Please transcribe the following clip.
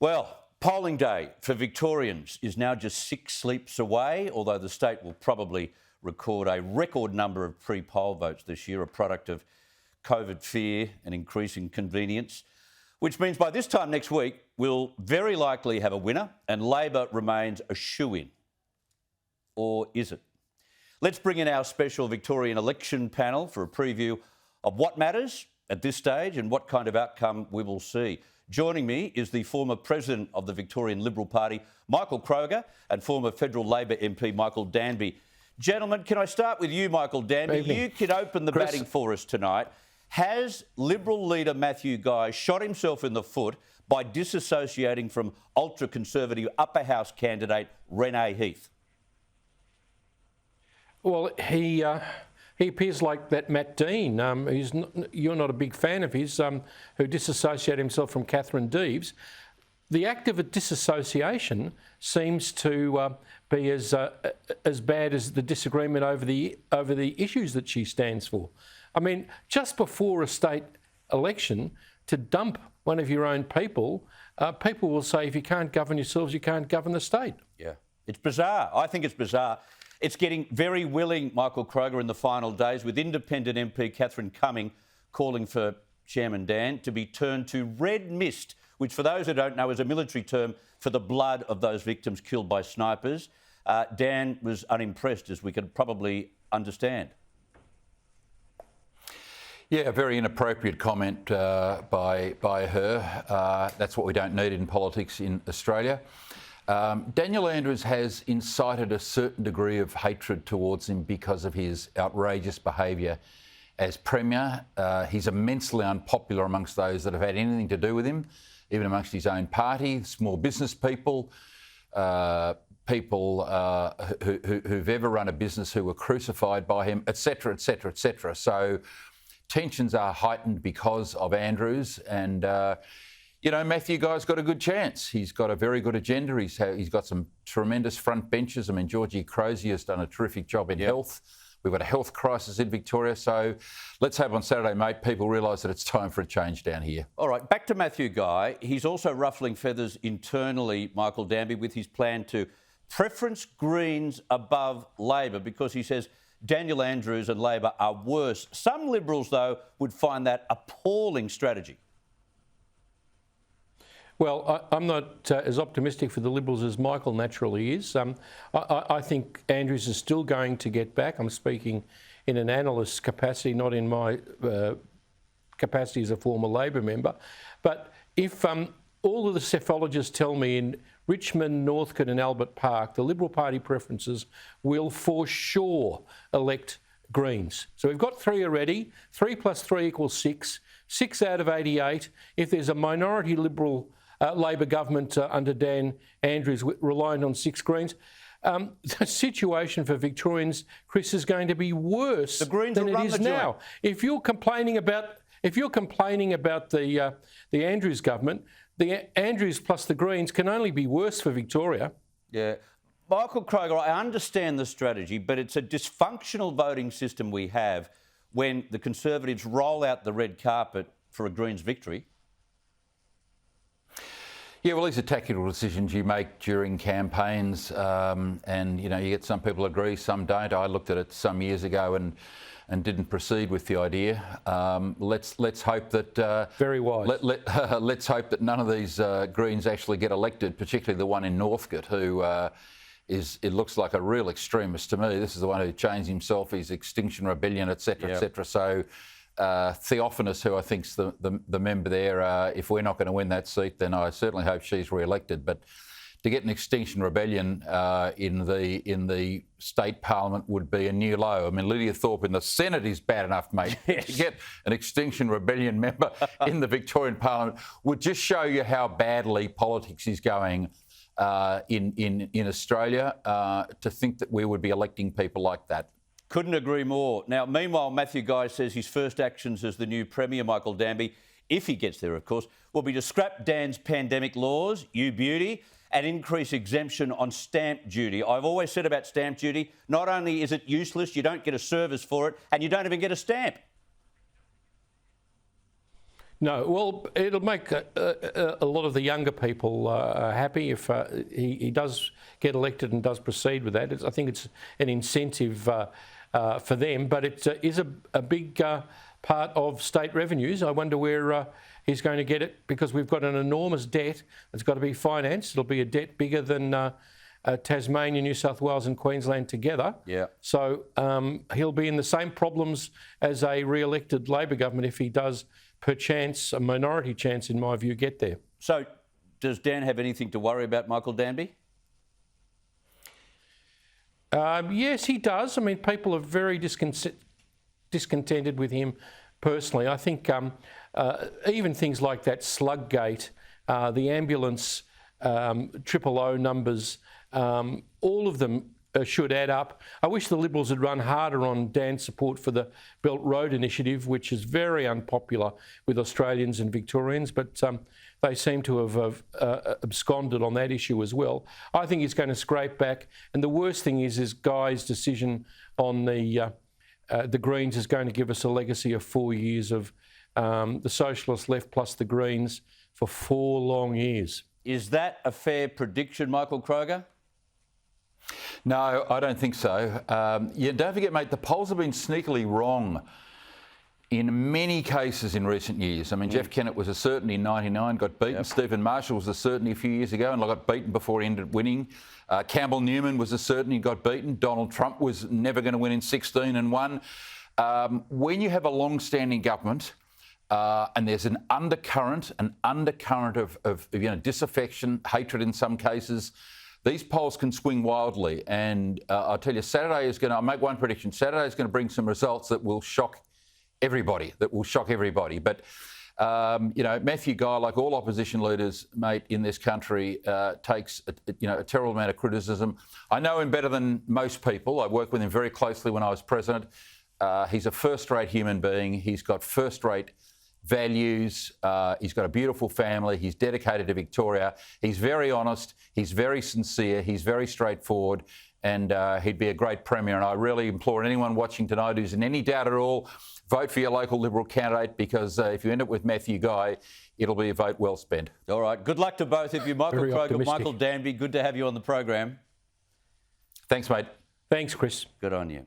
Well, polling day for Victorians is now just 6 sleeps away, although the state will probably record a record number of pre-poll votes this year, a product of COVID fear and increasing convenience, which means by this time next week, we'll very likely have a winner and Labor remains a shoo-in. Or is it? Let's bring in our special Victorian election panel for a preview of what matters at this stage and what kind of outcome we will see. Joining me is the former president of the Victorian Liberal Party, Michael Kroger, and former federal Labor MP, Michael Danby. Gentlemen, can I start with you, Michael Danby? You can open the batting for us tonight. Has Liberal leader Matthew Guy shot himself in the foot by disassociating from ultra-conservative upper house candidate Renee Heath? Well, he appears like that Matt Dean. You're not a big fan of his, who disassociated himself from Catherine Deeves. The act of disassociation seems to be as bad as the disagreement over the issues that she stands for. I mean, just before a state election, to dump one of your own people, people will say if you can't govern yourselves, you can't govern the state. Yeah, it's bizarre. I think it's bizarre. It's getting very willing, Michael Kroger, in the final days, with independent MP Catherine Cumming calling for Chairman Dan to be turned to red mist, which, for those who don't know, is a military term for the blood of those victims killed by snipers. Dan was unimpressed, as we could probably understand. Yeah, a very inappropriate comment by her. That's what we don't need in politics in Australia. Daniel Andrews has incited a certain degree of hatred towards him because of his outrageous behaviour as Premier. He's immensely unpopular amongst those that have had anything to do with him, even amongst his own party, small business people, people who've ever run a business who were crucified by him, etc., etc., etc. So tensions are heightened because of Andrews and... Matthew Guy's got a good chance. He's got a very good agenda. He's got some tremendous front benches. I mean, Georgie Crozier has done a terrific job in health. We've got a health crisis in Victoria. So let's hope on Saturday, mate, people realise that it's time for a change down here. All right, back to Matthew Guy. He's also ruffling feathers internally, Michael Danby, with his plan to preference Greens above Labor because he says Daniel Andrews and Labor are worse. Some Liberals, though, would find that appalling strategy. Well, I'm not as optimistic for the Liberals as Michael naturally is. I think Andrews is still going to get back. I'm speaking in an analyst capacity, not in my capacity as a former Labor member. But if all of the psephologists tell me in Richmond, Northcote and Albert Park, the Liberal Party preferences will for sure elect Greens. So we've got 3 already. 3 plus 3 equals 6. 6 out of 88. If there's a minority Liberal Labor government under Dan Andrews reliant on 6 Greens, the situation for Victorians, Chris, is going to be worse than it is now. If you're complaining about the Andrews government, the Andrews plus the Greens can only be worse for Victoria. Yeah. Michael Kroger, I understand the strategy, but it's a dysfunctional voting system we have when the Conservatives roll out the red carpet for a Greens victory. Yeah, well, these are tactical decisions you make during campaigns, and you get some people agree, some don't. I looked at it some years ago and didn't proceed with the idea. Let's hope that very wise. Let's hope that none of these Greens actually get elected, particularly the one in Northcote, who it looks like a real extremist to me. This is the one who changed himself, his Extinction Rebellion, etc., etc. So. Theophanous, who I think's the member there, if we're not going to win that seat, then I certainly hope she's re-elected. But to get an Extinction Rebellion in the state parliament would be a new low. I mean, Lydia Thorpe in the Senate is bad enough, mate. Yes. To get an Extinction Rebellion member in the Victorian parliament would just show you how badly politics is going in Australia. To think that we would be electing people like that. Couldn't agree more. Now, meanwhile, Matthew Guy says his first actions as the new Premier, Michael Danby, if he gets there, of course, will be to scrap Dan's pandemic laws, you beauty, and increase exemption on stamp duty. I've always said about stamp duty, not only is it useless, you don't get a service for it, and you don't even get a stamp. No, well, it'll make a lot of the younger people happy if he does get elected and does proceed with that. I think it's an incentive for them, but it is a big part of state revenues. I wonder where he's going to get it, because we've got an enormous debt that's got to be financed. It'll be a debt bigger than Tasmania, New South Wales and Queensland together. Yeah. So he'll be in the same problems as a re-elected Labor government if he does, perchance, a minority chance in my view, get there. So does Dan have anything to worry about Michael Danby? Yes, he does. I mean, people are very discontented with him personally. I think even things like that Sluggate, the ambulance, 000 numbers, all of them should add up. I wish the Liberals had run harder on Dan's support for the Belt Road Initiative, which is very unpopular with Australians and Victorians, but they seem to have absconded on that issue as well. I think he's going to scrape back, and the worst thing is Guy's decision on the Greens is going to give us a legacy of 4 years of the Socialist left plus the Greens for 4 long years. Is that a fair prediction, Michael Kroger? No, I don't think so. Don't forget, mate, the polls have been sneakily wrong in many cases in recent years. I mean, Jeff Kennett was a certainty in '99, got beaten. Yep. Stephen Marshall was a certainty a few years ago and got beaten before he ended up winning. Campbell Newman was a certainty, got beaten. Donald Trump was never going to win in 16 and won. When you have a long-standing government and there's an undercurrent of disaffection, hatred in some cases, these polls can swing wildly. And I'll tell you, I'll make one prediction. Saturday is going to bring some results that will shock everybody, But, Matthew Guy, like all opposition leaders, mate, in this country, takes a terrible amount of criticism. I know him better than most people. I worked with him very closely when I was president. He's a first-rate human being. He's got first-rate values. He's got a beautiful family. He's dedicated to Victoria. He's very honest. He's very sincere. He's very straightforward. And he'd be a great Premier. And I really implore anyone watching tonight who's in any doubt at all, vote for your local Liberal candidate, because if you end up with Matthew Guy, it'll be a vote well spent. All right. Good luck to both of you. Michael Kroger, Michael Danby, good to have you on the program. Thanks, mate. Thanks, Chris. Good on you.